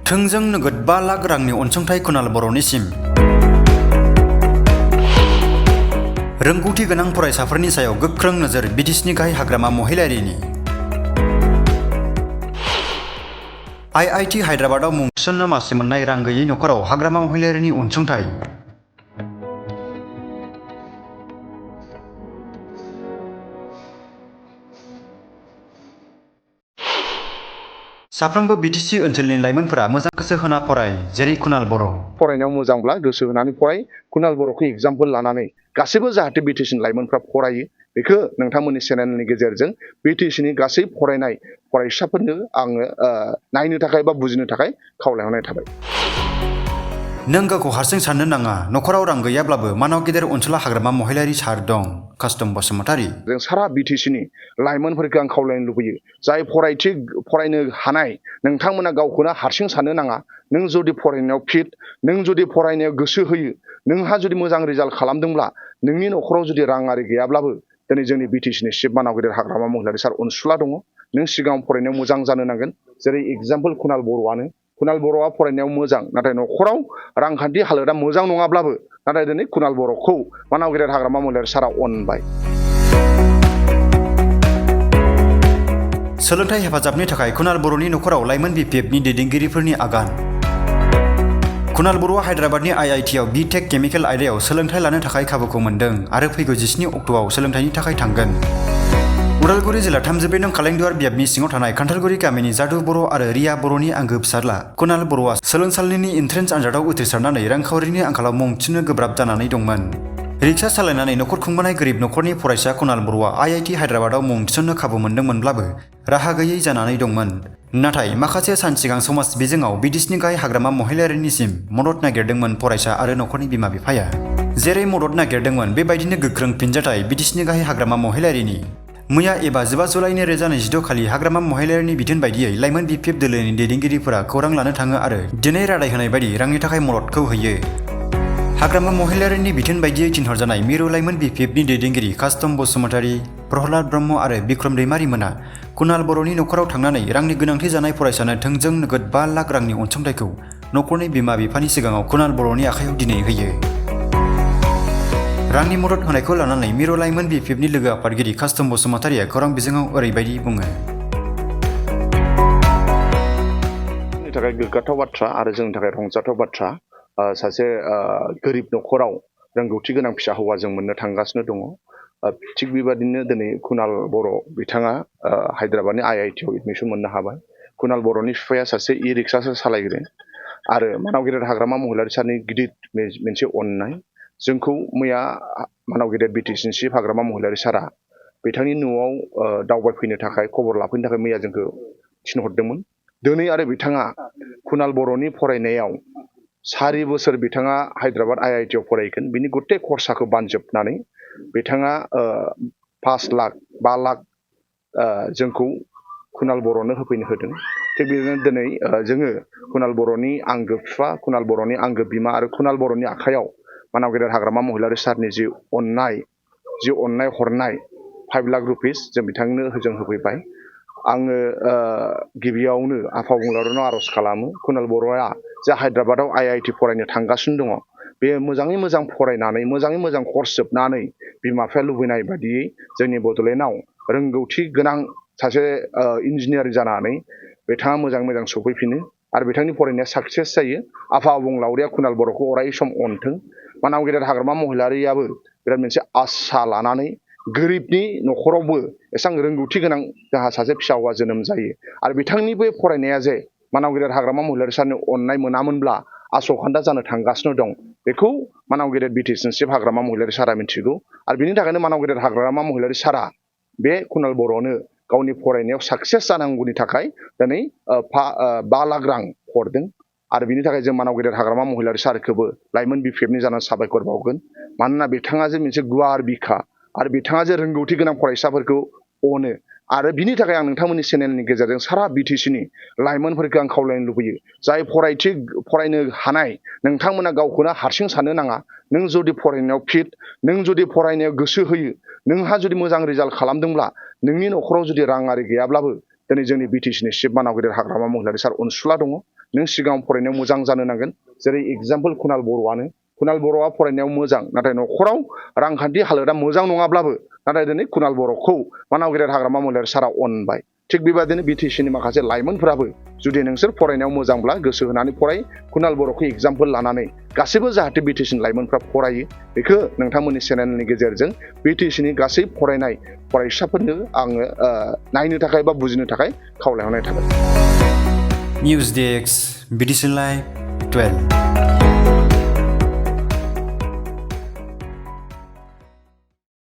थोंजों नोगोद 5 लाख रांनि अनसुंथाइ कुणाल बर'निसिम। रोंगौथि गोनां फरायसाफोरनि सायाव गोख्रों नोजोर बिटिसिनि गाहाय हाग्रामा महिलारिनि। आईआईटी हायद्राबादाव मुं थिसननो मासि मोननाय रां गैयै नखराव हाग्रामा महिलारिनि अनसुंथाइ। साफ्रोमबो बिटिसि ओनसोलनि लाइमोनफोरा मोजां गोसो होना फराय, जेरै कुणाल बर'। फरायनायाव मोजांब्ला गोसो होनानै फराय। कुणाल बर'खौ एग्जाम्पल लानानै गासैबो जाहाथे बिटिसिनि लाइमोनफ्रा फरायो, बेखौ नोंथांमोननि चेनेलनि गेजेरजों बिटिसिनि गासै फरायनाय फरायसाफोरनो आङो नायनो थाखाय बा बुजिनो थाखाय खावलायहरनाय थाबाय। नों गावखौ हारसिं साननो नाङा। नखराव रां गैयाब्लाबो मानाव गेदेर अनसुला हाग्रामा महिलारि सार दं। कास्टम बसुमतारी। जों सारा बिटिसिनि लाइमोनफोरखौ आं खावलायनो लुबैयो, जाय फरायनो हानाय नोंथांमोना गावखौनो हारसिं साननो नाङा। नों जुदि फरायनायाव फिट, नों जुदि फरायनायाव गोसो होयो, नोंहा जुदि मोजां रिजाल्ट खालामदोंब्ला, नोंनि नखराव जुदि राङारि गैयाब्लाबो दिनै जोंनि बिटिसिनि चिफ मानाव गेदेर हाग्रामा महिलारि सार अनसुला दङ। नों सिगाङाव फरायनायाव मोजां जानो नांगोन। जेरै एग्जाम्पल कुणाल बर'आनो। कुणाल बर'आ फरायनायाव मोजां, नाथाय नखराव रांखान्थि हालोदा मोजां नङाब्लाबो नाथाय दिनै कुणाल बर'खौ मानाव गेदेर हाग्रामा महिलारि सारा अनबाय। सोलोंथाइ हेफाजाबनि थाखाय कुणाल बर'नि नखराव लाइमोन बिपिएफनि दैदेनगिरिफोरनि आगान। कुणाल बर'आ हायद्राबादनि आईआईटीआव बिटेक केमिकेल आयदायाव सोलोंथाइ लानो थाखाय खाबुखौ मोन्दों आरो फैगौ 17 अक्ट'आव सोलोंथाइनि थाखाय थांगोन। उदालगुरि जिल्ला 32 नं खालेंदुवार बियाबनि सिङाव थानाय खान्थालगुरि गामिनि जादु बर' आरो रिया बर'नि आंगो फिसाज्ला कुणाल बर'आ सोलोंसालिनि एन्ट्रेन्स आनजादाव उथ्रिसारनानै रांखावरिनि आंखालाव मुं थिसननो गोब्राब जानानै दंमोन। रिक्सा सालायनानै नखर खुंबोनाय गोरिब नखरनि फरायसा कुणाल बर'आ आईआईटी हायद्राबादाव मुं थिसननो खाबु मोन्दोंमोनब्लाबो राहा गैयै जानानै दंमोन। नाथाय माखासे सान सिगां समाज बिजोङाव बिटिसिनि गाहाय हाग्रामा महिलारिनिसिम मदद नागिरदोंमोन फरायसा आरो नखरनि बिमा बिफाया। जेरै मदद नागिरदोंमोन बेबायदिनो गोख्रों फिनजाथाय बिटिसिनि गाहाय हाग्रामा महिलारिनि। मैया एबा 15 जुलाइ 2026 खालि हाग्रामा महिलारिनि बिथोन बायदियै लाइमोन बिपिएफ दोलोनि दैदेनगिरिफोरा खौरां लानो थाङो आरो दिनै रादाय होनाय बायदि रांनि थाखाय मददखौ होयो। हाग्रामा महिलारिनि बिथोन बायदियै थिनहरजानाय मिरु लाइमोन बिपिएफनि दैदेनगिरि कास्टम बसुमतारी, प्रहलाद ब्रह्म आरो बिक्रम दैमारि मोना कुणाल बर'नि नखराव थांनानै रांनि गोनांथि जानाय फरायसानो थोंजों नोगोद 5 लाख रांनि अनसुंथाइखौ नखरनि बिमा बिफानि सिगाङाव कुणाल बर'नि आखायाव दिनै होयो। रांनि मदद होनायखौ लानानै मिरु लाइमोन बिपिएफनि लोगो आफादगिरि कास्टम बसुमतारीया खौरां बिजोङाव ओरैबायदि बुङो। जोंनि थाखाय गोग्गाथाव बाथ्रा आरो जोंनि थाखाय रंजाथाव बाथ्रा। सासे गोरिब नखराव रोंगौथि गोनां फिसा हौवा जों मोननो थांगासिनो दङ। थिग बेबादिनो दिनै कुणाल बर' बिथाङा हायद्राबादनि आईआईटीआव एडमिसन मोननो हाबाय। कुणाल बर'नि बिफाया सासे इ रिक्सासो सालायग्रा आरो मानाव गेदेर हाग्रामा महिलारि सारनि गिदिर मोनसे अननाय। जोंखौ मैया मानाव गेदेर बिटिसिनि चिफ हाग्रामा महिलारि सारा बिथांनि न'आव दावबायफैनो थाखाय खबर लाफैनो थाखाय मैया जोंखौ थिनहरदोंमोन। दिनै आरो बिथाङा कुणाल बर'नि फरायनायाव 4 बोसोर बिथाङा हायद्राबाद आईआईटीआव फरायगोन। बिनि गथे खरसाखौ बानजोबनानै बिथाङा 5 लाख जोंखौ कुणाल बर'नो होफैनो होदों। थिग बेबायदिनो दिनै जोङो कुणाल बर'नि आंगो बिफा, कुणाल बर'नि आंगो बिमा आरो कुणाल बर'नि आखायाव मानाव गेदेर हाग्रामा महिलारि सारनि जि अननाय हरनाय 5 लाख रुपिस जों बिथांनो जों होफैबाय। आङो गिबियावनो आफा अबंलावरिनाव आर'ज खालामो, कुणाल बर'आ जे हायद्राबादाव आईआईटी फरायनो थांगासिनो दङ, बे मोजाङै मोजां फरायनानै मोजाङै मोजां कर्स जोबनानै बिमा बिफाया लुबैनाय बायदियै जोंनि बड'लेण्डआव रोंगौथि गोनां सासे इन्जिनियार जानानै बिथाङा मोजाङै मोजां सफैफिनो आरो बिथांनि फरायनाया साक्सेस जायो। आफा अबंलावरिया कुणाल बर'खौ अराय सम अनथों। मानाव गेदेर हाग्रामा महिलारियाबो बिराद मोनसे आसा लानानै गोरिबनि नखरावबो एसेबां रोंगौथि गोनां जोंहा सासे फिसा हौवा जोनोम जायो आरो बिथांनि बे फरायनाया जे मानाव गेदेर हाग्रामा महिलारि सारनि अननाय मोनामोनब्ला आसखान्दा जानो थांगासिनो दं, बेखौ मानाव गेदेर बिटिसिनि चिफ हाग्रामा महिलारि सारा मिथिगौ आरो बिनि थाखायनो मानाव गेदेर हाग्रामा महिलारि सारा बे कुणाल बर'नो गावनि फरायनायाव साक्सेस जानांगौनि थाखाय दिनै 5 लाख रां हरदों आरो बिनि थाखाय जों मानाव गेदेर हाग्रामा महिलारि सारखौबो लाइमोन बिपिएफनि जानानै साबायखर बावगोन। मानोना बिथाङा जे मोनसे गुवार बिखा आरो बिथाङा जे रोंगौथि गोनां फरायसाफोरखौ अनो आरो बिनि थाखाय आं नोंथांमोननि चेनेलनि गेजेरजों सारा बिटिसिनि लाइमोनफोरखौ आं खावलायनो लुबैयो, जाय फरायनो हानाय नोंथांमोना गावखौनो हारसिं साननो नाङा। नों जुदि फरायनायाव फिट, नों जुदि फरायनायाव गोसो होयो, नोंहा जुदि मोजां रिजाल्ट खालामदोंब्ला, नोंनि नखराव जुदि राङारि गैयाब्लाबो दिनै जोंनि बिटिसिनि चिफ मानाव गेदेर हाग्रामा महिलारि सार अनसुला दङ। नों सिगाङाव फरायनायाव मोजां जानो नांगोन जेरै एगजाम्पल कुणाल बर'आ फरायनायाव मोजां नाथाय न'खराव रांखान्थि हालोदा मोजां नङाब्लाबो नाथाय दिनै कुणाल बर'खौ मानाव गेदेर हाग्रामा महिलारि सारा अनबाय थिग बेबादिनो बिटिसिनि माखासे लाइमोनफोराबो जुदि नोंसोर फरायनायाव मोजांब्ला गोसो होनानै फराय कुणाल बर'खौ एगजाम्पल लानानै गासैबो जाहाथे बिटिसिनि लाइमोनफ्रा फरायो बेखौ नोंथांमोननि चेनेलनि गेजेरजों बिटिसिनि गासै फरायनाय फरायसाफोरनो आङो नायनो थाखाय बा बुजिनो थाखाय खावलायहरनाय थाबाय। News desk BTC live 12